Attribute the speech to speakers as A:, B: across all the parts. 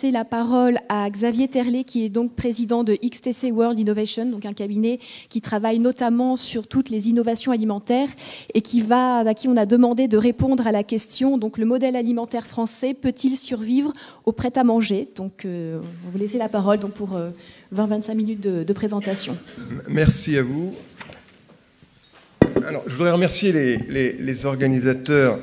A: la parole à Xavier Terlet, qui est donc président de XTC World Innovation, donc un cabinet qui travaille notamment sur toutes les innovations alimentaires et à qui on a demandé de répondre à la question, donc le modèle alimentaire français peut-il survivre au prêt-à-manger? Donc on va vous laisser la parole donc, pour 20-25 minutes de présentation.
B: Merci à vous. Alors, je voudrais remercier les organisateurs,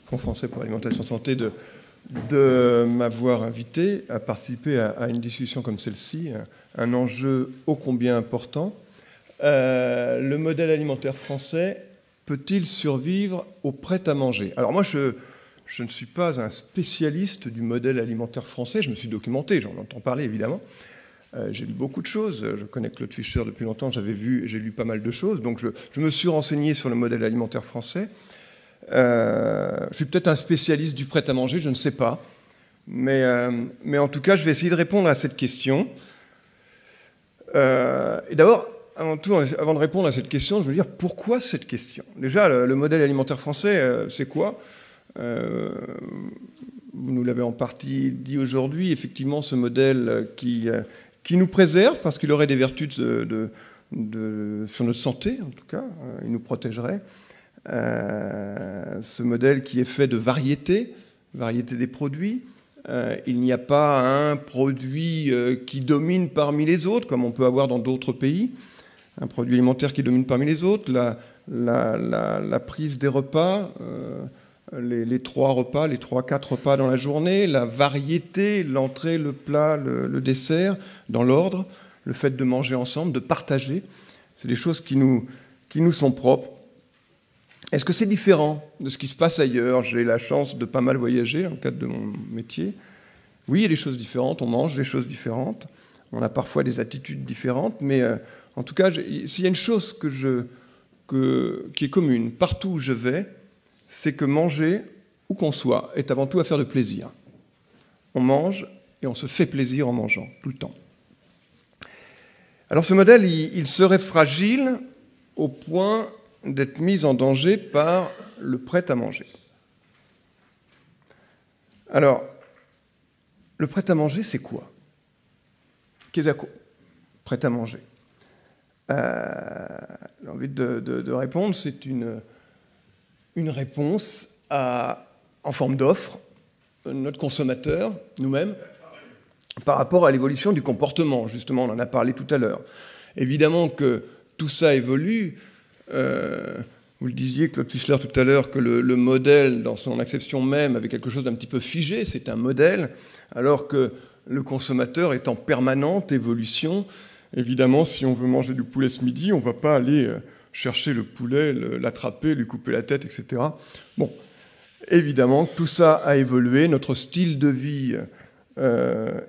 B: Fonds français pour l'alimentation santé, de m'avoir invité à participer à une discussion comme celle-ci, un enjeu ô combien important. Le modèle alimentaire français peut-il survivre au prêt-à-manger? Alors moi, je ne suis pas un spécialiste du modèle alimentaire français, je me suis documenté, j'en entends parler évidemment. J'ai lu beaucoup de choses, je connais Claude Fischer depuis longtemps, j'ai lu pas mal de choses, donc je me suis renseigné sur le modèle alimentaire français. Je suis peut-être un spécialiste du prêt-à-manger, je ne sais pas. Mais en tout cas, je vais essayer de répondre à cette question. Et d'abord, avant de répondre à cette question, je veux dire pourquoi cette question. Déjà, le modèle alimentaire français, c'est quoi? Vous nous l'avez en partie dit aujourd'hui. Effectivement, ce modèle qui nous préserve, parce qu'il aurait des vertus sur notre santé, en tout cas, il nous protégerait. Ce modèle qui est fait de variété des produits. Il n'y a pas un produit qui domine parmi les autres, comme on peut avoir dans d'autres pays, un produit alimentaire qui domine parmi les autres, la prise des repas, les 3-4 repas dans la journée, la variété, l'entrée, le plat, le dessert, dans l'ordre, le fait de manger ensemble, de partager, c'est des choses qui nous sont propres. Est-ce que c'est différent de ce qui se passe ailleurs? J'ai la chance de pas mal voyager dans le cadre de mon métier. Oui, il y a des choses différentes, on mange des choses différentes, on a parfois des attitudes différentes, mais en tout cas, s'il y a une chose qui est commune partout où je vais, c'est que manger, où qu'on soit, est avant tout affaire de plaisir. On mange et on se fait plaisir en mangeant, tout le temps. Alors ce modèle, il serait fragile au point d'être mis en danger par le prêt-à-manger. Alors, le prêt-à-manger, c'est quoi? Qu'est-ce que prêt-à-manger? J'ai envie de répondre, c'est une réponse en forme d'offre, notre consommateur, nous-mêmes, par rapport à l'évolution du comportement. Justement, on en a parlé tout à l'heure. Évidemment que tout ça évolue. Vous le disiez, Claude Fischler, tout à l'heure, que le modèle, dans son acception même, avait quelque chose d'un petit peu figé, c'est un modèle, alors que le consommateur est en permanente évolution. Évidemment, si on veut manger du poulet ce midi, on ne va pas aller chercher le poulet, l'attraper, lui couper la tête, etc. Bon, évidemment, tout ça a évolué, notre style de vie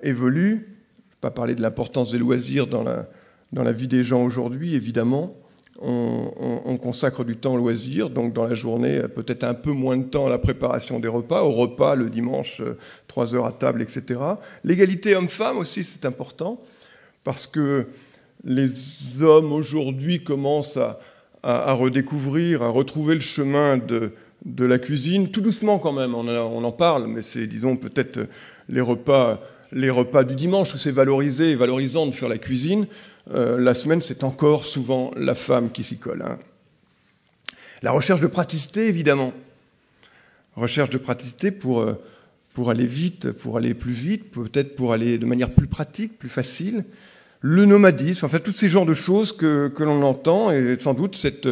B: évolue. Je ne vais pas parler de l'importance des loisirs dans la vie des gens aujourd'hui, évidemment. On consacre du temps au loisir, donc dans la journée, peut-être un peu moins de temps à la préparation des repas, au repas le dimanche, 3 heures à table, etc. L'égalité homme-femme aussi, c'est important, parce que les hommes aujourd'hui commencent à redécouvrir, à retrouver le chemin de la cuisine, tout doucement quand même, on en parle, mais c'est, disons, peut-être les repas du dimanche où c'est valorisé et valorisant de faire la cuisine. La semaine, c'est encore souvent la femme qui s'y colle. Hein. La recherche de praticité, évidemment. Recherche de praticité pour aller vite, pour aller plus vite, peut-être pour aller de manière plus pratique, plus facile. Le nomadisme, enfin, tous ces genres de choses que l'on entend, et sans doute cette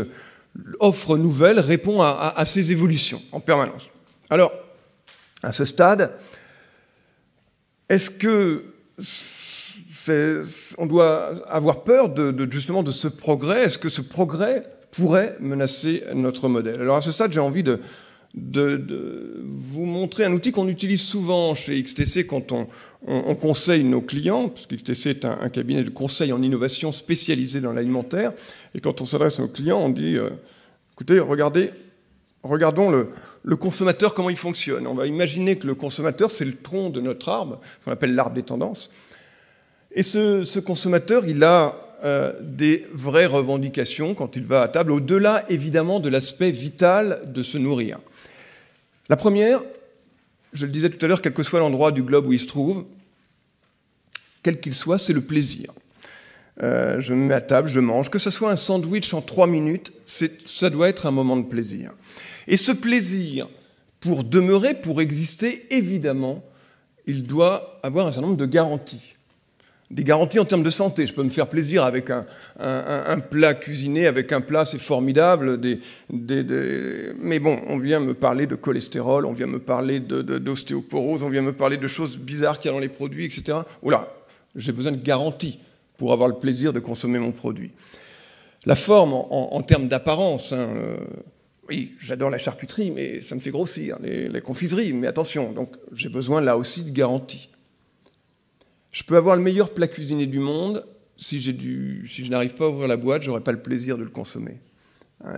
B: offre nouvelle répond à ces évolutions en permanence. Alors, à ce stade, est-ce que on doit avoir peur justement de ce progrès? Est-ce que ce progrès pourrait menacer notre modèle? Alors à ce stade, j'ai envie de vous montrer un outil qu'on utilise souvent chez XTC quand on conseille nos clients, parce que XTC est un cabinet de conseil en innovation spécialisé dans l'alimentaire, et quand on s'adresse à nos clients, on dit écoutez, regardons le consommateur, comment il fonctionne. On va imaginer que le consommateur, c'est le tronc de notre arbre, qu'on appelle l'arbre des tendances. Et ce consommateur, il a des vraies revendications quand il va à table, au-delà évidemment de l'aspect vital de se nourrir. La première, je le disais tout à l'heure, quel que soit l'endroit du globe où il se trouve, quel qu'il soit, c'est le plaisir. Je me mets à table, je mange. Que ce soit un sandwich en 3 minutes, ça doit être un moment de plaisir. Et ce plaisir, pour demeurer, pour exister, évidemment, il doit avoir un certain nombre de garanties. Des garanties en termes de santé. Je peux me faire plaisir avec un plat cuisiné, avec un plat, c'est formidable. Mais bon, on vient me parler de cholestérol, on vient me parler d'ostéoporose, on vient me parler de choses bizarres qu'il y a dans les produits, etc. Oula, j'ai besoin de garanties pour avoir le plaisir de consommer mon produit. La forme, en termes d'apparence, oui, j'adore la charcuterie, mais ça me fait grossir, les confiseries, mais attention, donc j'ai besoin là aussi de garanties. Je peux avoir le meilleur plat cuisiné du monde, si je n'arrive pas à ouvrir la boîte, je n'aurai pas le plaisir de le consommer.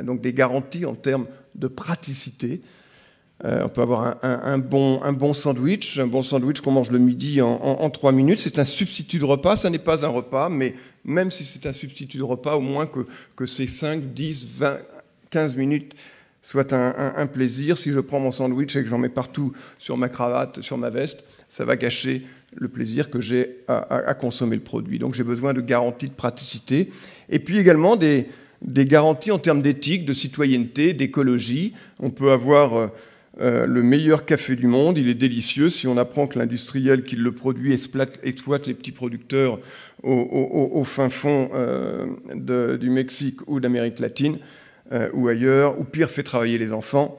B: Donc des garanties en termes de praticité. On peut avoir un bon sandwich qu'on mange le midi en 3 minutes. C'est un substitut de repas, ça n'est pas un repas, mais même si c'est un substitut de repas, au moins que ces 5, 10, 20, 15 minutes soient un plaisir. Si je prends mon sandwich et que j'en mets partout sur ma cravate, sur ma veste, ça va gâcher le plaisir que j'ai à consommer le produit. Donc j'ai besoin de garanties de praticité. Et puis également des garanties en termes d'éthique, de citoyenneté, d'écologie. On peut avoir le meilleur café du monde, il est délicieux. Si on apprend que l'industriel qui le produit exploite les petits producteurs au fin fond du Mexique ou d'Amérique latine ou ailleurs, ou pire fait travailler les enfants,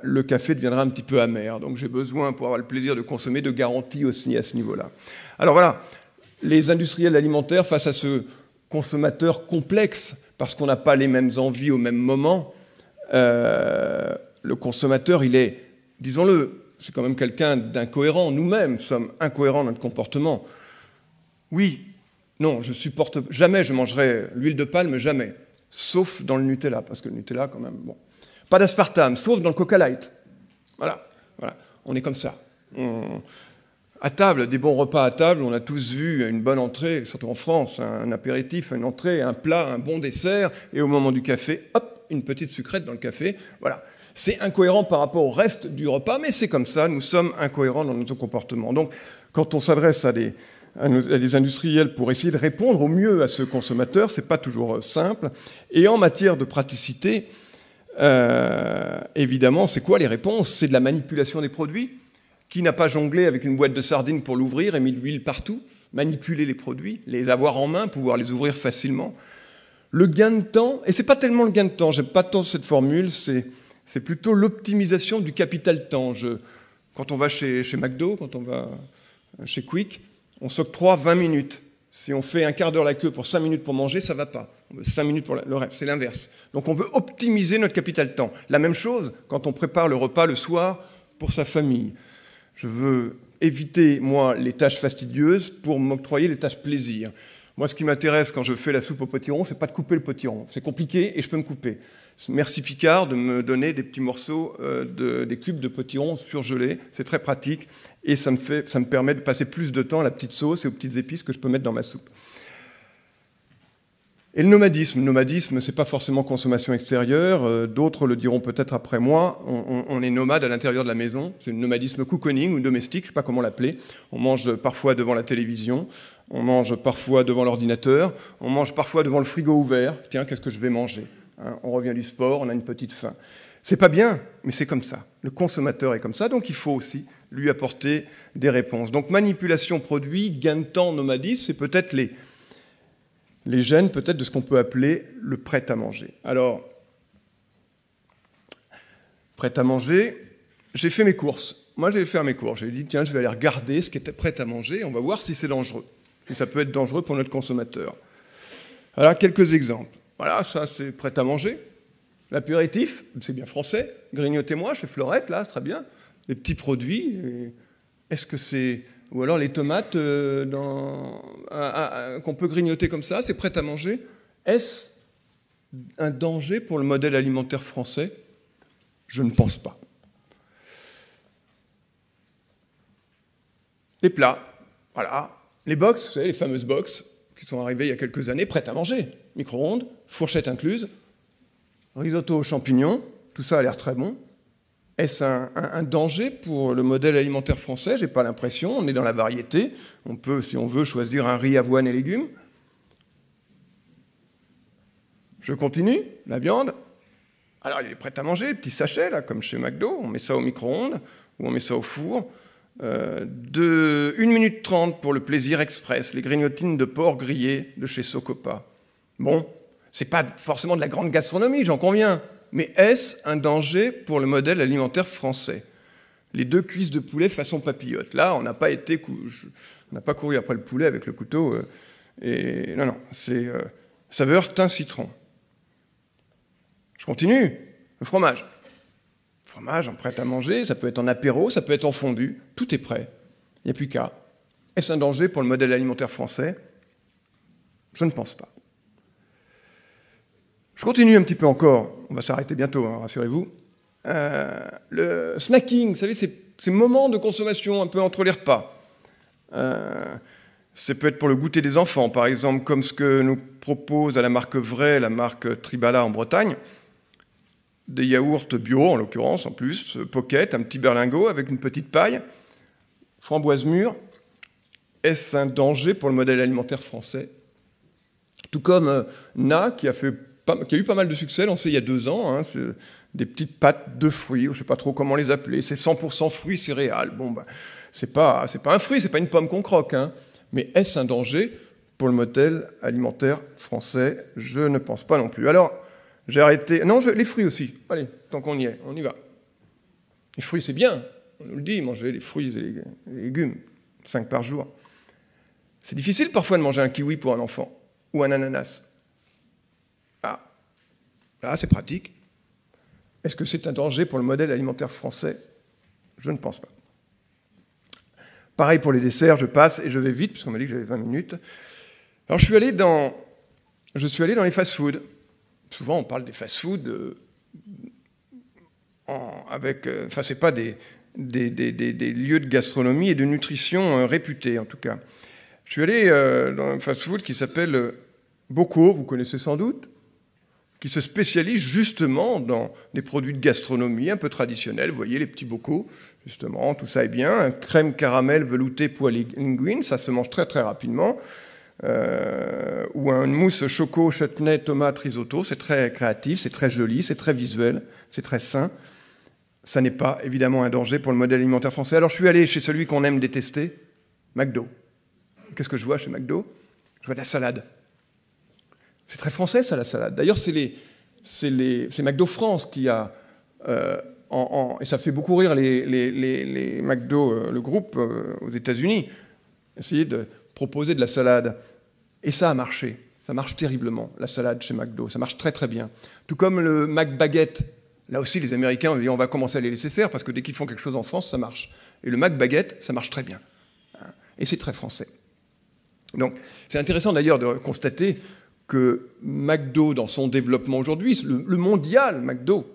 B: le café deviendra un petit peu amer. Donc j'ai besoin, pour avoir le plaisir de consommer, de garanties aussi à ce niveau-là. Alors voilà, les industriels alimentaires, face à ce consommateur complexe, parce qu'on n'a pas les mêmes envies au même moment, le consommateur, il est, disons-le, c'est quand même quelqu'un d'incohérent. Nous-mêmes sommes incohérents dans notre comportement. Oui, non, jamais je mangerai l'huile de palme, jamais. Sauf dans le Nutella, parce que le Nutella, quand même, bon. Pas d'aspartame, sauf dans le Coca Light. Voilà. On est comme ça. À table, des bons repas à table, on a tous vu une bonne entrée, surtout en France, un apéritif, une entrée, un plat, un bon dessert, et au moment du café, hop, une petite sucrète dans le café. Voilà. C'est incohérent par rapport au reste du repas, mais c'est comme ça, nous sommes incohérents dans notre comportement. Donc, quand on s'adresse à des industriels pour essayer de répondre au mieux à ce consommateur, c'est pas toujours simple. Et en matière de praticité, évidemment, c'est quoi les réponses? C'est de la manipulation des produits. Qui n'a pas jonglé avec une boîte de sardines pour l'ouvrir et mis de l'huile partout? Manipuler les produits, les avoir en main, pouvoir les ouvrir facilement. Le gain de temps, et c'est pas tellement le gain de temps, j'aime pas tant cette formule, c'est plutôt l'optimisation du capital temps. Quand on va chez McDo, quand on va chez Quick, on s'octroie 20 minutes. Si on fait un quart d'heure la queue pour 5 minutes pour manger, ça ne va pas. On veut 5 minutes pour le reste, c'est l'inverse. Donc on veut optimiser notre capital temps. La même chose quand on prépare le repas le soir pour sa famille. Je veux éviter, moi, les tâches fastidieuses pour m'octroyer les tâches plaisir. Moi, ce qui m'intéresse quand je fais la soupe au potiron, c'est pas de couper le potiron. C'est compliqué et je peux me couper. Merci Picard de me donner des petits morceaux, des cubes de potiron surgelés. C'est très pratique et ça me permet de passer plus de temps à la petite sauce et aux petites épices que je peux mettre dans ma soupe. Et le nomadisme, c'est pas forcément consommation extérieure. D'autres le diront peut-être après moi. On est nomade à l'intérieur de la maison. C'est le nomadisme cocooning ou domestique, je sais pas comment l'appeler. On mange parfois devant la télévision. On mange parfois devant l'ordinateur. On mange parfois devant le frigo ouvert. Tiens, qu'est-ce que je vais manger? On revient du sport, on a une petite faim. C'est pas bien, mais c'est comme ça. Le consommateur est comme ça, donc il faut aussi lui apporter des réponses. Donc manipulation produit, gain de temps, nomadisme, c'est peut-être les gènes peut-être de ce qu'on peut appeler le prêt-à-manger. Alors, prêt-à-manger, j'ai fait mes courses. Moi, j'ai fait mes courses. J'ai dit, tiens, je vais aller regarder ce qui était prêt-à-manger, on va voir si c'est dangereux, si ça peut être dangereux pour notre consommateur. Alors, quelques exemples. Voilà, ça, c'est prêt-à-manger. L'apéritif, c'est bien français. Grignotez-moi chez Fleurette, là, c'est très bien. Les petits produits, est-ce que c'est... Ou alors les tomates qu'on peut grignoter comme ça, c'est prêt à manger. Est-ce un danger pour le modèle alimentaire français? Je ne pense pas. Les plats, voilà. Les box, vous savez, les fameuses box qui sont arrivées il y a quelques années, prêtes à manger. Micro-ondes, fourchette incluse, risotto aux champignons, tout ça a l'air très bon. Est-ce un danger pour le modèle alimentaire français? Je n'ai pas l'impression. On est dans la variété. On peut, si on veut, choisir un riz, avoine et légumes. Je continue. La viande. Alors, il est prêt à manger, petit sachet, là, comme chez McDo. On met ça au micro-ondes ou on met ça au four. 1 minute 30 pour le plaisir express, les grignotines de porc grillées de chez Socopa. Bon, c'est pas forcément de la grande gastronomie, j'en conviens. Mais est-ce un danger pour le modèle alimentaire français? Les 2 cuisses de poulet façon papillote. Là, on n'a pas couru après le poulet avec le couteau. Non, c'est saveur thym citron. Je continue. Le fromage. Le fromage en prêt à manger, ça peut être en apéro, ça peut être en fondu. Tout est prêt. Il n'y a plus qu'à. Est-ce un danger pour le modèle alimentaire français? Je ne pense pas. Je continue un petit peu encore, on va s'arrêter bientôt, hein, rassurez-vous. Le snacking, vous savez, ces moments de consommation un peu entre les repas. Ça peut être pour le goûter des enfants, par exemple, comme ce que nous propose à la marque Vrai, la marque Tribala en Bretagne. Des yaourts bio, en l'occurrence, en plus, pocket, un petit berlingot avec une petite paille, framboise mûre. Est-ce un danger pour le modèle alimentaire français? Tout comme Na, qui a eu pas mal de succès, lancé il y a 2 ans, hein, des petites pâtes de fruits, je ne sais pas trop comment les appeler, c'est 100% fruits céréales. Bon, ben, c'est pas un fruit, c'est pas une pomme qu'on croque, hein. Mais est-ce un danger pour le modèle alimentaire français? Je ne pense pas non plus. Alors, j'ai arrêté... Non, les fruits aussi. Allez, tant qu'on y est, on y va. Les fruits, c'est bien. On nous le dit, manger les fruits et les légumes, 5 par jour. C'est difficile parfois de manger un kiwi pour un enfant, ou un ananas. Ah, là, c'est pratique. Est-ce que c'est un danger pour le modèle alimentaire français? Je ne pense pas. Pareil pour les desserts, je passe et je vais vite, puisqu'on m'a dit que j'avais 20 minutes. Alors, je suis allé dans les fast-foods. Souvent, on parle des fast-foods c'est pas des lieux de gastronomie et de nutrition réputés, en tout cas. Je suis allé dans un fast-food qui s'appelle Bocaux, vous connaissez sans doute, qui se spécialise justement dans des produits de gastronomie un peu traditionnels. Vous voyez les petits bocaux, justement, tout ça est bien. Un crème caramel velouté poêle linguine, ça se mange très très rapidement. Ou un mousse choco, chutney, tomate, risotto. C'est très créatif, c'est très joli, c'est très visuel, c'est très sain. Ça n'est pas évidemment un danger pour le modèle alimentaire français. Alors je suis allé chez celui qu'on aime détester, McDo. Qu'est-ce que je vois chez McDo? Je vois de la salade. C'est très français, ça, la salade. D'ailleurs, c'est McDo France qui a... et ça fait beaucoup rire les McDo, le groupe aux États-Unis, essayer de proposer de la salade. Et ça a marché. Ça marche terriblement, la salade chez McDo. Ça marche très, très bien. Tout comme le McBaguette. Là aussi, les Américains ont dit on va commencer à les laisser faire parce que dès qu'ils font quelque chose en France, ça marche. Et le McBaguette, ça marche très bien. Et c'est très français. Donc, c'est intéressant d'ailleurs de constater que McDo, dans son développement aujourd'hui, le mondial McDo,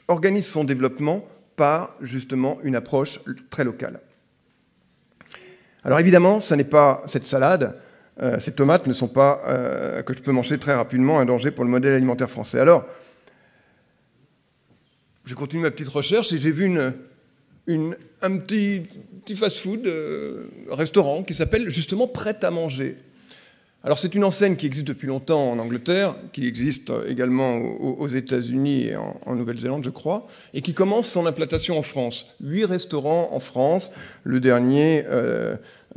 B: organise son développement par justement une approche très locale. Alors évidemment, ce n'est pas cette salade, ces tomates ne sont pas, que je peux manger très rapidement, un danger pour le modèle alimentaire français. Alors, je continue ma petite recherche et j'ai vu un petit fast-food restaurant qui s'appelle justement Prêt à manger. Alors c'est une enseigne qui existe depuis longtemps en Angleterre, qui existe également aux États-Unis et en Nouvelle-Zélande, je crois, et qui commence son implantation en France. 8 restaurants en France, le dernier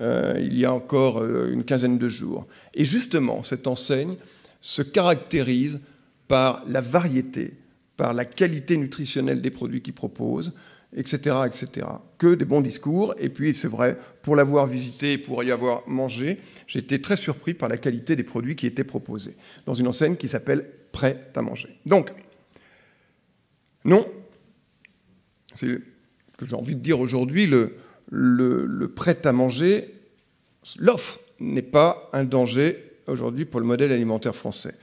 B: il y a encore une quinzaine de jours. Et justement, cette enseigne se caractérise par la variété, par la qualité nutritionnelle des produits qu'ils proposent, etc., etc. Que des bons discours. Et puis, c'est vrai, pour l'avoir visité et pour y avoir mangé, j'ai été très surpris par la qualité des produits qui étaient proposés dans une enseigne qui s'appelle Prêt à manger. Donc, non, c'est ce que j'ai envie de dire aujourd'hui, le prêt à manger, l'offre n'est pas un danger aujourd'hui pour le modèle alimentaire français.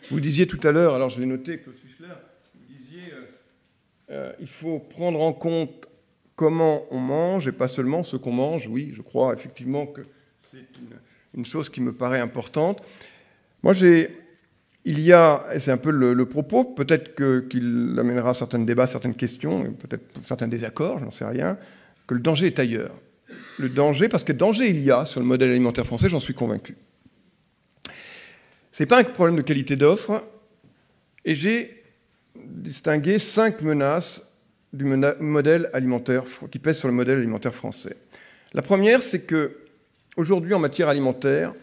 B: Vous disiez tout à l'heure, alors je l'ai noté, Claude Fischler, vous disiez il faut prendre en compte comment on mange et pas seulement ce qu'on mange. Oui, je crois effectivement que c'est une chose qui me paraît importante. Moi, il y a, et c'est un peu le propos, peut-être qu'il amènera certains débats, certaines questions, peut-être certains désaccords, j'en sais rien, que le danger est ailleurs. Le danger, parce que danger il y a sur le modèle alimentaire français, j'en suis convaincu. Ce n'est pas un problème de qualité d'offre, et j'ai distingué 5 menaces du modèle alimentaire, qui pèsent sur le modèle alimentaire français. La première, c'est qu'aujourd'hui, en matière alimentaire,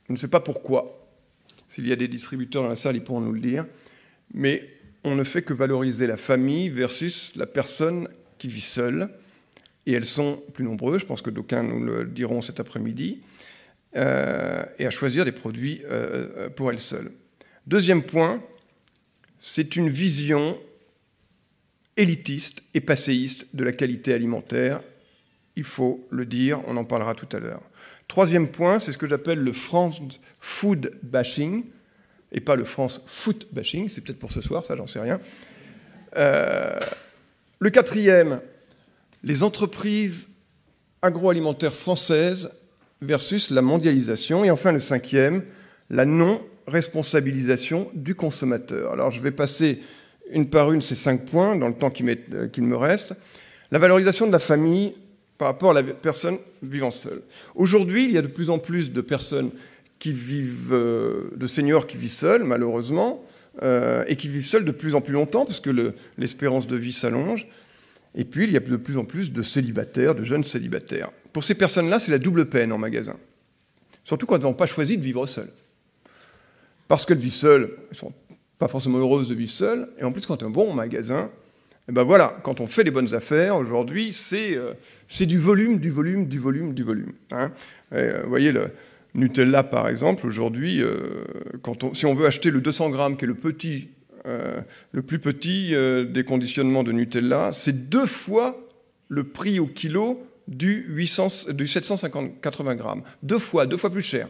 B: je ne sais pas pourquoi, s'il y a des distributeurs dans la salle, ils pourront nous le dire, mais on ne fait que valoriser la famille versus la personne qui vit seule, et elles sont plus nombreuses, je pense que d'aucuns nous le diront cet après-midi, et à choisir des produits pour elles seules. Deuxième point, c'est une vision élitiste et passéiste de la qualité alimentaire. Il faut le dire, on en parlera tout à l'heure. Troisième point, c'est ce que j'appelle le France food bashing, et pas le France foot bashing, c'est peut-être pour ce soir, ça j'en sais rien. Le quatrième, les entreprises agroalimentaires françaises versus la mondialisation. Et enfin le cinquième, la non-responsabilisation du consommateur. Alors je vais passer une par une ces 5 points dans le temps qu'il me reste. La valorisation de la famille par rapport à la personne vivant seule. Aujourd'hui, il y a de plus en plus de personnes qui vivent, de seniors qui vivent seuls, malheureusement, et qui vivent seuls de plus en plus longtemps, parce que l'espérance de vie s'allonge. Et puis, il y a de plus en plus de célibataires, de jeunes célibataires. Pour ces personnes-là, c'est la double peine en magasin. Surtout quand elles n'ont pas choisi de vivre seules. Parce qu'elles vivent seules, elles ne sont pas forcément heureuses de vivre seules, et en plus, quand elles vont au magasin, et ben voilà, quand on fait les bonnes affaires, aujourd'hui, c'est du volume, du volume, du volume, du volume. Hein. Vous voyez, le Nutella, par exemple, aujourd'hui, si on veut acheter le 200 grammes, qui est le plus petit des conditionnements de Nutella, c'est 2 fois le prix au kilo du 780 grammes. 2 fois plus cher.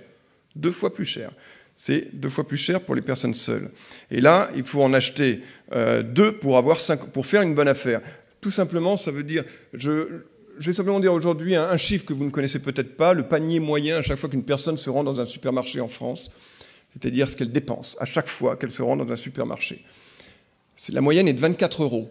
B: 2 fois plus cher. C'est 2 fois plus cher pour les personnes seules. Et là, il faut en acheter 2 pour faire une bonne affaire. Tout simplement, ça veut dire... Je vais simplement dire aujourd'hui un chiffre que vous ne connaissez peut-être pas, le panier moyen à chaque fois qu'une personne se rend dans un supermarché en France, c'est-à-dire ce qu'elle dépense à chaque fois qu'elle se rend dans un supermarché. La moyenne est de 24 €.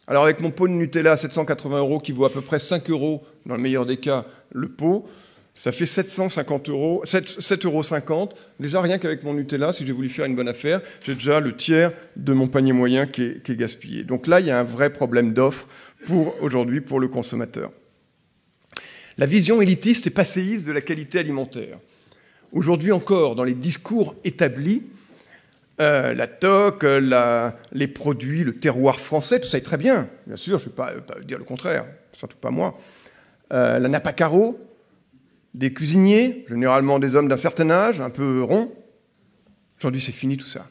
B: Alors avec mon pot de Nutella à 780 € qui vaut à peu près 5 € dans le meilleur des cas le pot, ça fait 7,50 €. Déjà, rien qu'avec mon Nutella, si j'ai voulu faire une bonne affaire, j'ai déjà le tiers de mon panier moyen qui est gaspillé. Donc là, il y a un vrai problème d'offre aujourd'hui pour le consommateur. La vision élitiste et passéiste de la qualité alimentaire. Aujourd'hui encore, dans les discours établis, la TOC, les produits, le terroir français, tout ça est très bien. Bien sûr, je ne vais pas dire le contraire, surtout pas moi. La Napa Caro, des cuisiniers, généralement des hommes d'un certain âge, un peu ronds. Aujourd'hui, c'est fini tout ça.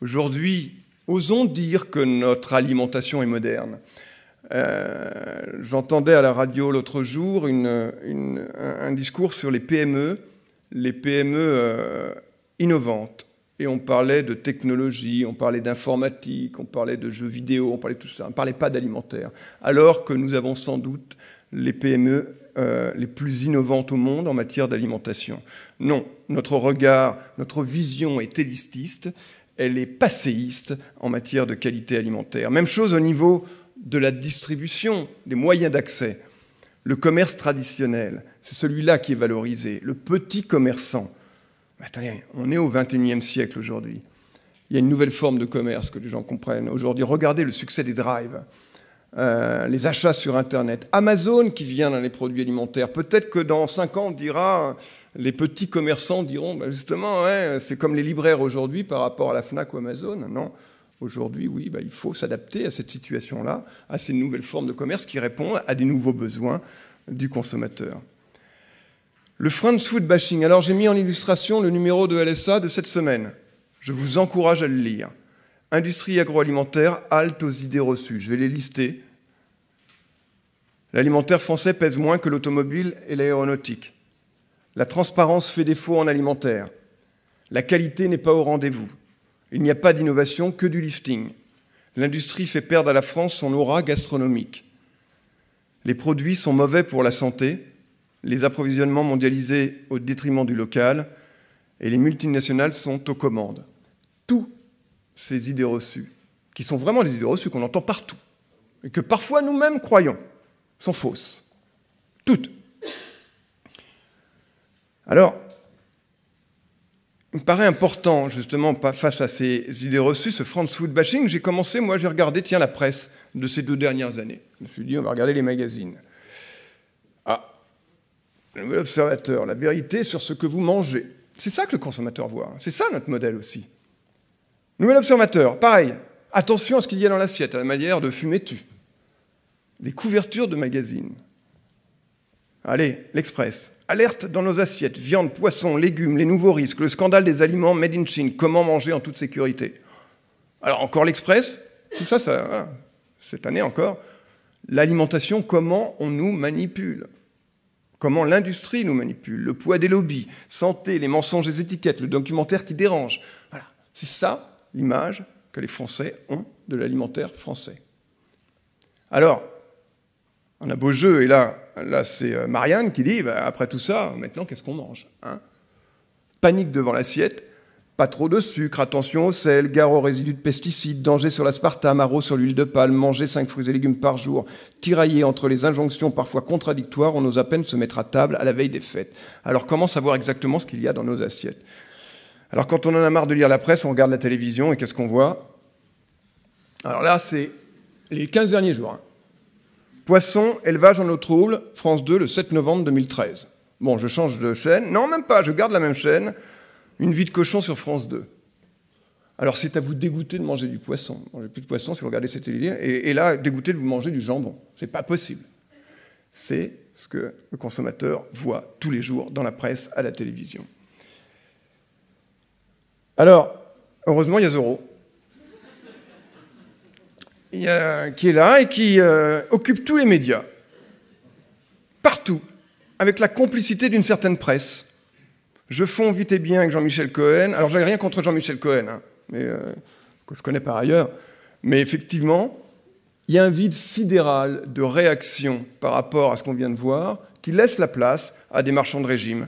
B: Aujourd'hui, osons dire que notre alimentation est moderne. J'entendais à la radio l'autre jour un discours sur les PME innovantes. Et on parlait de technologie, on parlait d'informatique, on parlait de jeux vidéo, on parlait de tout ça. On ne parlait pas d'alimentaire. Alors que nous avons sans doute les PME les plus innovantes au monde en matière d'alimentation. Non, notre regard, notre vision est élitiste, elle est passéiste en matière de qualité alimentaire. Même chose au niveau de la distribution, des moyens d'accès. Le commerce traditionnel, c'est celui-là qui est valorisé. Le petit commerçant. Mais attendez, on est au XXIe siècle aujourd'hui. Il y a une nouvelle forme de commerce que les gens comprennent. Aujourd'hui, regardez le succès des drives. Les achats sur Internet, Amazon qui vient dans les produits alimentaires. Peut-être que dans 5 ans, on dira, les petits commerçants diront, justement, ouais, c'est comme les libraires aujourd'hui par rapport à la Fnac ou Amazon. Non, aujourd'hui, oui, il faut s'adapter à cette situation-là, à ces nouvelles formes de commerce qui répondent à des nouveaux besoins du consommateur. Le France food bashing. Alors, j'ai mis en illustration le numéro de LSA de cette semaine. Je vous encourage à le lire. Industrie agroalimentaire, halte aux idées reçues. Je vais les lister. L'alimentaire français pèse moins que l'automobile et l'aéronautique. La transparence fait défaut en alimentaire. La qualité n'est pas au rendez-vous. Il n'y a pas d'innovation, que du lifting. L'industrie fait perdre à la France son aura gastronomique. Les produits sont mauvais pour la santé, les approvisionnements mondialisés au détriment du local, et les multinationales sont aux commandes. Toutes ces idées reçues, qui sont vraiment des idées reçues qu'on entend partout, et que parfois nous-mêmes croyons, sont fausses. Toutes. Alors, il me paraît important, justement, face à ces idées reçues, ce France Food bashing, j'ai regardé, tiens, la presse de ces 2 dernières années. Je me suis dit, on va regarder les magazines. Ah, le Nouvel Observateur, la vérité sur ce que vous mangez. C'est ça que le consommateur voit. C'est ça notre modèle aussi. Nouvel Observateur, pareil. Attention à ce qu'il y a dans l'assiette, à la manière de fumer tu. Des couvertures de magazines. Allez, l'Express. Alerte dans nos assiettes, viande, poisson, légumes, les nouveaux risques, le scandale des aliments made in Chine, comment manger en toute sécurité. Alors encore l'Express, tout ça, voilà, cette année encore, l'alimentation, comment on nous manipule, comment l'industrie nous manipule, le poids des lobbies, santé, les mensonges des étiquettes, le documentaire qui dérange. Voilà, c'est ça l'image que les Français ont de l'alimentaire français. Alors, on a beau jeu, et là c'est Marianne qui dit, après tout ça, maintenant, qu'est-ce qu'on mange, hein? Panique devant l'assiette, pas trop de sucre, attention au sel, gare aux résidus de pesticides, danger sur l'aspartame, haro sur l'huile de palme, manger 5 fruits et légumes par jour, tiraillé entre les injonctions parfois contradictoires, on ose à peine se mettre à table à la veille des fêtes. Alors comment savoir exactement ce qu'il y a dans nos assiettes? Alors quand on en a marre de lire la presse, on regarde la télévision, et qu'est-ce qu'on voit? Alors là, c'est les 15 derniers jours, hein. Poisson, élevage en eau trouble, France 2, le 7 novembre 2013. Bon, je change de chaîne. Non, même pas, je garde la même chaîne. Une vie de cochon sur France 2. Alors, c'est à vous dégoûter de manger du poisson. Vous mangez plus de poisson si vous regardez cette télé. Et là, dégoûter de vous manger du jambon. C'est pas possible. C'est ce que le consommateur voit tous les jours dans la presse, à la télévision. Alors, heureusement, il y a Zoro. Qui est là et qui occupe tous les médias, partout, avec la complicité d'une certaine presse. Je fonds vite et bien avec Jean-Michel Cohen. Alors, je n'ai rien contre Jean-Michel Cohen, hein, mais, que je connais par ailleurs, mais effectivement, il y a un vide sidéral de réaction par rapport à ce qu'on vient de voir, qui laisse la place à des marchands de régime,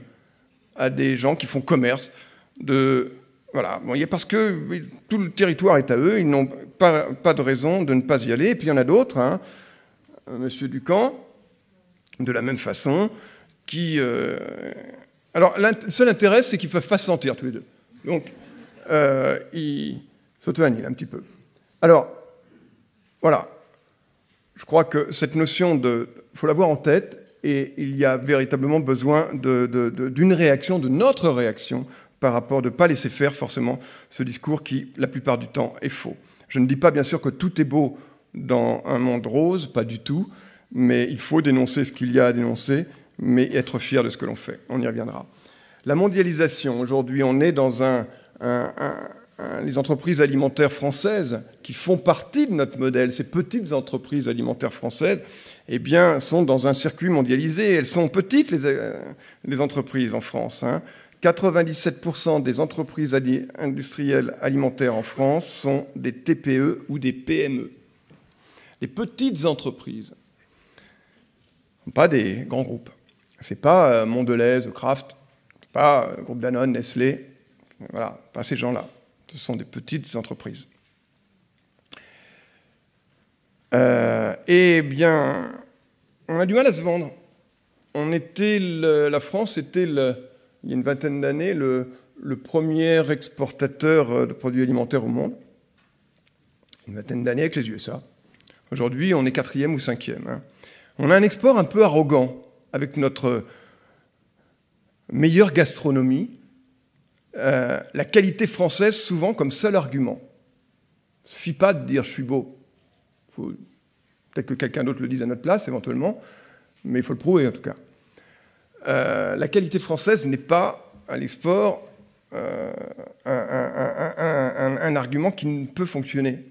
B: à des gens qui font commerce de... Voilà, bon, parce que tout le territoire est à eux, ils n'ont pas de raison de ne pas y aller. Et puis il y en a d'autres, hein, Monsieur Ducamp, de la même façon, qui... Alors, le seul intérêt, c'est qu'ils ne peuvent pas se sentir tous les deux. Donc, ils s'auto-annihilent un petit peu. Alors, voilà. Je crois que cette notion de... Il faut l'avoir en tête, et il y a véritablement besoin d'une réaction, de notre réaction, par rapport de ne pas laisser faire forcément ce discours qui, la plupart du temps, est faux. Je ne dis pas bien sûr que tout est beau dans un monde rose, pas du tout, mais il faut dénoncer ce qu'il y a à dénoncer, mais être fier de ce que l'on fait. On y reviendra. La mondialisation, aujourd'hui, on est dans les entreprises alimentaires françaises qui font partie de notre modèle, ces petites entreprises alimentaires françaises, eh bien, sont dans un circuit mondialisé. Elles sont petites, les entreprises en France, hein. 97% des entreprises industrielles alimentaires en France sont des TPE ou des PME. Les petites entreprises, pas des grands groupes. Ce n'est pas Mondelez, Kraft, pas groupe Danone, Nestlé, voilà, pas ces gens-là. Ce sont des petites entreprises. Eh bien, on a du mal à se vendre. La France était, il y a une vingtaine d'années, le premier exportateur de produits alimentaires au monde. Une vingtaine d'années avec les USA. Aujourd'hui, on est 4e ou 5e. Hein. On a un export un peu arrogant avec notre meilleure gastronomie, la qualité française souvent comme seul argument. Il ne suffit pas de dire « je suis beau ». Peut-être que quelqu'un d'autre le dise à notre place, éventuellement, mais il faut le prouver en tout cas. La qualité française n'est pas, à l'export, un argument qui ne peut fonctionner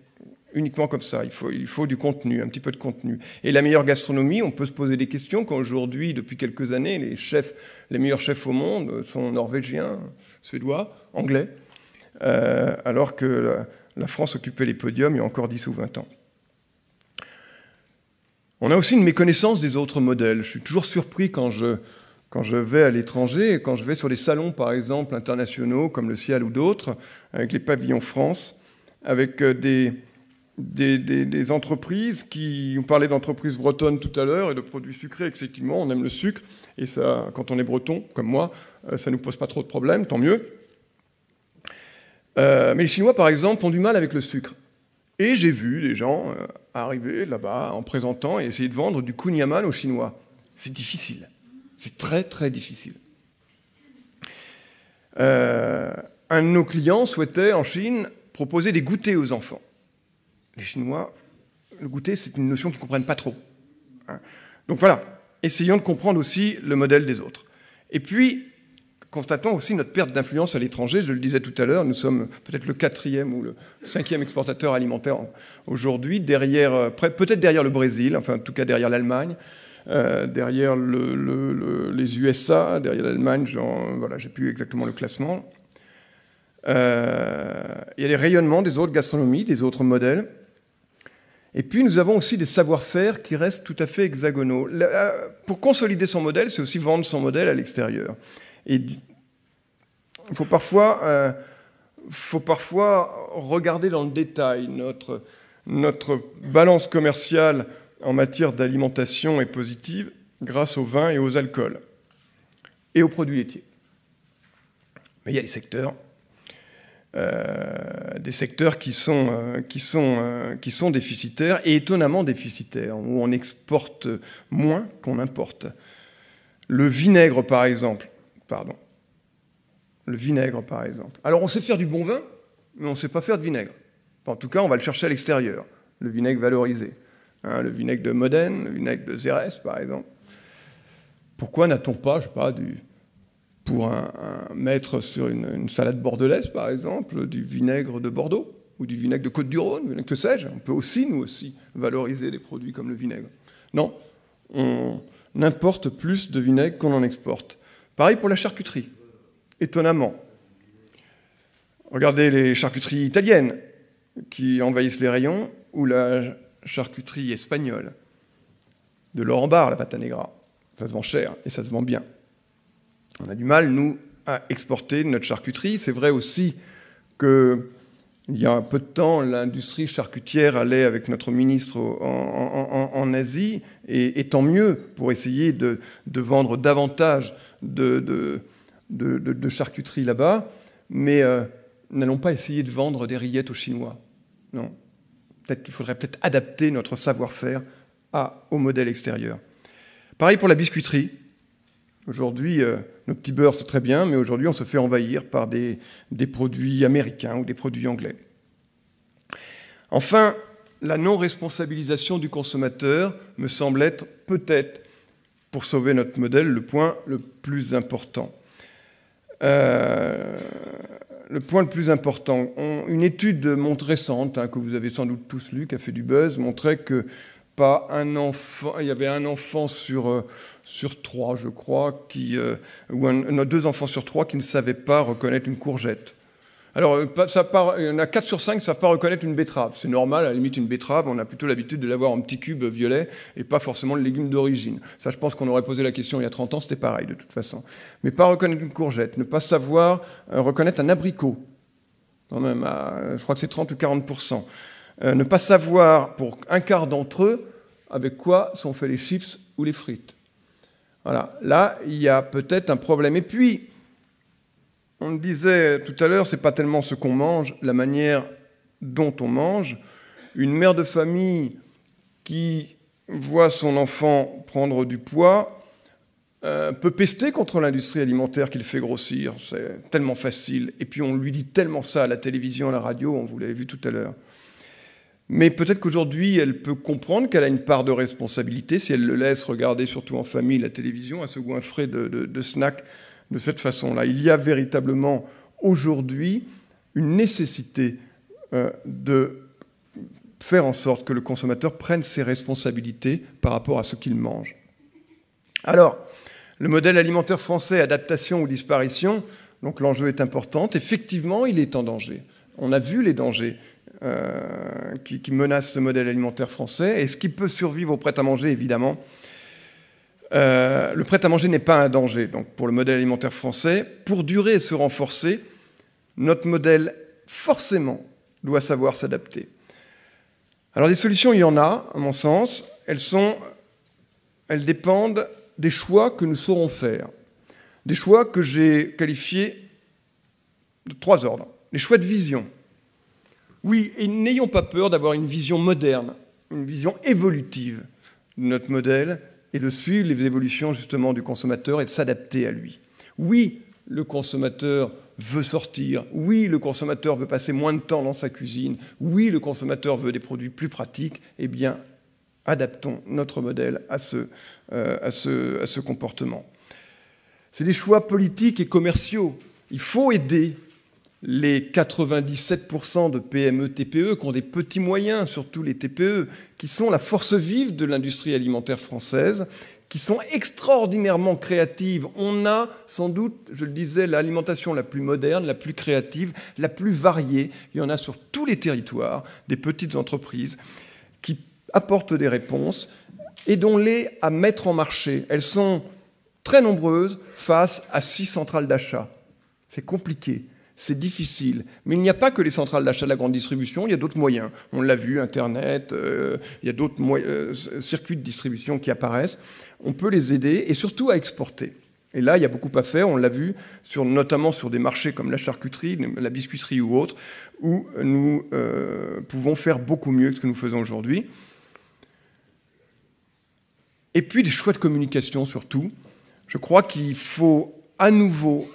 B: uniquement comme ça. Il faut du contenu, un petit peu de contenu. Et la meilleure gastronomie, on peut se poser des questions quand aujourd'hui, depuis quelques années, les meilleurs chefs au monde sont norvégiens, suédois, anglais, alors que la France occupait les podiums il y a encore 10 ou 20 ans. On a aussi une méconnaissance des autres modèles. Je suis toujours surpris quand je Quand je vais à l'étranger, quand je vais sur des salons, par exemple, internationaux, comme le CIAL ou d'autres, avec les pavillons France, avec des entreprises qui... On parlait d'entreprises bretonnes tout à l'heure et de produits sucrés, effectivement, on aime le sucre, et ça, quand on est breton, comme moi, ça ne nous pose pas trop de problèmes, tant mieux. Mais les Chinois, par exemple, ont du mal avec le sucre. Et j'ai vu des gens arriver là-bas en présentant et essayer de vendre du kunyaman aux Chinois. C'est difficile. C'est très, très difficile. Un de nos clients souhaitait, en Chine, proposer des goûters aux enfants. Les Chinois, le goûter, c'est une notion qu'ils ne comprennent pas trop. Donc voilà, essayons de comprendre aussi le modèle des autres. Et puis, constatons aussi notre perte d'influence à l'étranger. Je le disais tout à l'heure, nous sommes peut-être le 4e ou le 5e exportateur alimentaire aujourd'hui, peut-être derrière le Brésil, enfin en tout cas derrière l'Allemagne, derrière les USA, derrière l'Allemagne, voilà, j'ai plus exactement le classement. Il y a les rayonnements des autres gastronomies, des autres modèles. Et puis nous avons aussi des savoir-faire qui restent tout à fait hexagonaux. Pour consolider son modèle, c'est aussi vendre son modèle à l'extérieur. Et il faut parfois regarder dans le détail. Notre balance commerciale en matière d'alimentation est positive grâce aux vins et aux alcools et aux produits laitiers. Mais il y a des secteurs qui sont déficitaires et étonnamment déficitaires, où on exporte moins qu'on importe. Le vinaigre, par exemple. Alors, on sait faire du bon vin, mais on ne sait pas faire de vinaigre. En tout cas, on va le chercher à l'extérieur, le vinaigre valorisé. Le vinaigre de Modène, le vinaigre de Xérès, par exemple. Pourquoi n'a-t-on pas, je sais pas, pour mettre sur une salade bordelaise, par exemple, du vinaigre de Bordeaux ou du vinaigre de Côte-du-Rhône, que sais-je. On peut aussi, nous aussi, valoriser des produits comme le vinaigre. Non, on importe plus de vinaigre qu'on en exporte. Pareil pour la charcuterie, étonnamment. Regardez les charcuteries italiennes qui envahissent les rayons, ou la charcuterie espagnole, de Laurent Barre, la pata negra. Ça se vend cher et ça se vend bien. On a du mal, nous, à exporter notre charcuterie. C'est vrai aussi qu'il y a un peu de temps, l'industrie charcutière allait avec notre ministre en Asie, et tant mieux pour essayer de vendre davantage de charcuterie là-bas, mais n'allons pas essayer de vendre des rillettes aux Chinois. Non. Peut-être qu'il faudrait adapter notre savoir-faire au modèle extérieur. Pareil pour la biscuiterie. Aujourd'hui, nos petits beurres, c'est très bien, mais aujourd'hui, on se fait envahir par des produits américains ou des produits anglais. Enfin, la non-responsabilisation du consommateur me semble être peut-être, pour sauver notre modèle, le point le plus important. Une étude récente, que vous avez sans doute tous lu, qui a fait du buzz, montrait que il y avait un enfant sur 3, je crois, ou 2 enfants sur 3 qui ne savaient pas reconnaître une courgette. Alors, il y en a 4 sur 5 qui ne savent pas reconnaître une betterave. C'est normal, à la limite, une betterave, on a plutôt l'habitude de l'avoir en petits cubes violets et pas forcément le légume d'origine. Ça, je pense qu'on aurait posé la question il y a 30 ans, c'était pareil, de toute façon. Mais pas reconnaître une courgette, ne pas savoir reconnaître un abricot, quand même, je crois que c'est 30 ou 40%. Ne pas savoir, pour un quart d'entre eux, avec quoi sont faits les chips ou les frites. Voilà, là, il y a peut-être un problème. Et puis, on le disait tout à l'heure, c'est pas tellement ce qu'on mange, la manière dont on mange. Une mère de famille qui voit son enfant prendre du poids peut pester contre l'industrie alimentaire qui le fait grossir. C'est tellement facile. Et puis on lui dit tellement ça à la télévision, à la radio, on vous l'avait vu tout à l'heure. Mais peut-être qu'aujourd'hui, elle peut comprendre qu'elle a une part de responsabilité si elle le laisse regarder, surtout en famille, la télévision, à ce goût frais de snack de cette façon-là. Il y a véritablement aujourd'hui une nécessité de faire en sorte que le consommateur prenne ses responsabilités par rapport à ce qu'il mange. Alors, le modèle alimentaire français, adaptation ou disparition, donc l'enjeu est important. Effectivement, il est en danger. On a vu les dangers qui menacent ce modèle alimentaire français. Est-ce qu'il peut survivre au prêt-à-manger? Évidemment. Le prêt-à-manger n'est pas un danger donc, pour le modèle alimentaire français. Pour durer et se renforcer, notre modèle, forcément, doit savoir s'adapter. Alors des solutions, il y en a, à mon sens. Elles dépendent des choix que nous saurons faire. Des choix que j'ai qualifiés de 3 ordres. Les choix de vision. Oui, et n'ayons pas peur d'avoir une vision moderne, une vision évolutive de notre modèle et de suivre les évolutions justement du consommateur et de s'adapter à lui. Oui, le consommateur veut sortir. Oui, le consommateur veut passer moins de temps dans sa cuisine. Oui, le consommateur veut des produits plus pratiques. Eh bien, adaptons notre modèle à ce comportement. C'est des choix politiques et commerciaux. Il faut aider les 97% de PME, TPE qui ont des petits moyens, surtout les TPE, qui sont la force vive de l'industrie alimentaire française, qui sont extraordinairement créatives. On a sans doute, je le disais, l'alimentation la plus moderne, la plus créative, la plus variée. Il y en a sur tous les territoires, des petites entreprises qui apportent des réponses. Aidons-les à mettre en marché. Elles sont très nombreuses face à 6 centrales d'achat. C'est compliqué. C'est difficile. Mais il n'y a pas que les centrales d'achat de la grande distribution, il y a d'autres moyens. On l'a vu, Internet, il y a d'autres circuits de distribution qui apparaissent. On peut les aider et surtout à exporter. Et là, il y a beaucoup à faire, on l'a vu, notamment sur des marchés comme la charcuterie, la biscuiterie ou autres, où nous pouvons faire beaucoup mieux que ce que nous faisons aujourd'hui. Et puis, les choix de communication surtout. Je crois qu'il faut à nouveau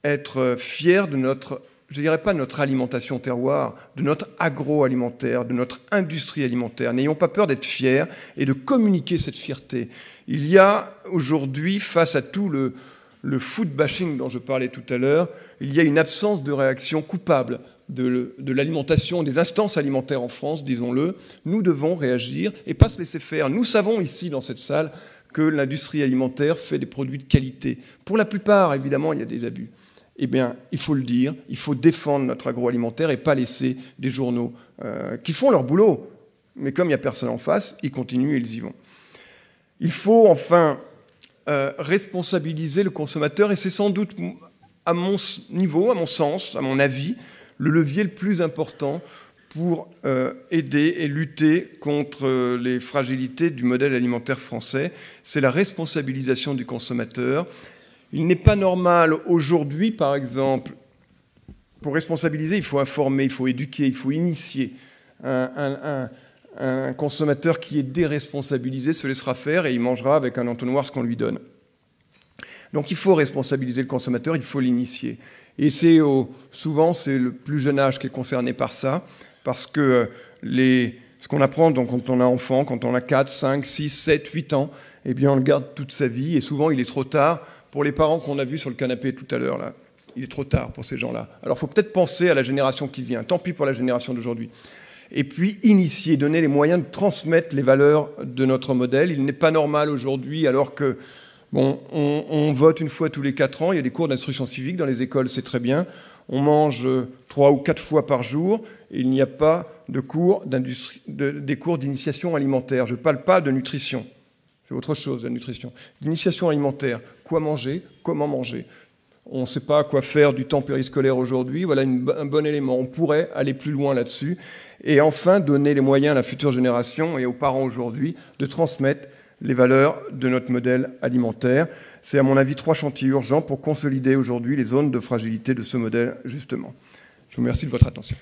B: être fier de notre, je ne dirais pas notre alimentation terroir, de notre agroalimentaire, de notre industrie alimentaire. N'ayons pas peur d'être fiers et de communiquer cette fierté. Il y a aujourd'hui, face à tout le food bashing dont je parlais tout à l'heure, il y a une absence de réaction coupable de l'alimentation, des instances alimentaires en France, disons-le. Nous devons réagir et pas se laisser faire. Nous savons ici, dans cette salle, que l'industrie alimentaire fait des produits de qualité. Pour la plupart, évidemment, il y a des abus. Eh bien, il faut le dire, il faut défendre notre agroalimentaire et pas laisser des journaux qui font leur boulot. Mais comme il n'y a personne en face, ils continuent et ils y vont. Il faut enfin responsabiliser le consommateur et c'est sans doute, à mon niveau, à mon sens, à mon avis, le levier le plus important pour aider et lutter contre les fragilités du modèle alimentaire français. C'est la responsabilisation du consommateur. Il n'est pas normal aujourd'hui, par exemple, pour responsabiliser, il faut informer, il faut éduquer, il faut initier. Un consommateur qui est déresponsabilisé se laissera faire et il mangera avec un entonnoir ce qu'on lui donne. Donc il faut responsabiliser le consommateur, il faut l'initier. Et souvent, c'est le plus jeune âge qui est concerné par ça, parce que ce qu'on apprend donc, quand on a enfant, quand on a 4, 5, 6, 7, 8 ans, eh bien on le garde toute sa vie et souvent il est trop tard. Pour les parents qu'on a vus sur le canapé tout à l'heure, là, il est trop tard pour ces gens-là. Alors, il faut peut-être penser à la génération qui vient. Tant pis pour la génération d'aujourd'hui. Et puis, initier, donner les moyens de transmettre les valeurs de notre modèle. Il n'est pas normal aujourd'hui, alors que, bon, on vote une fois tous les 4 ans. Il y a des cours d'instruction civique dans les écoles, c'est très bien. On mange 3 ou 4 fois par jour. Et il n'y a pas de cours des cours d'initiation alimentaire. Je ne parle pas de nutrition. C'est autre chose, la nutrition. D'initiation alimentaire, quoi manger, comment manger. On ne sait pas quoi faire du temps périscolaire aujourd'hui. Voilà un bon élément. On pourrait aller plus loin là-dessus. Et enfin, donner les moyens à la future génération et aux parents aujourd'hui de transmettre les valeurs de notre modèle alimentaire. C'est à mon avis 3 chantiers urgents pour consolider aujourd'hui les zones de fragilité de ce modèle, justement. Je vous remercie de votre attention.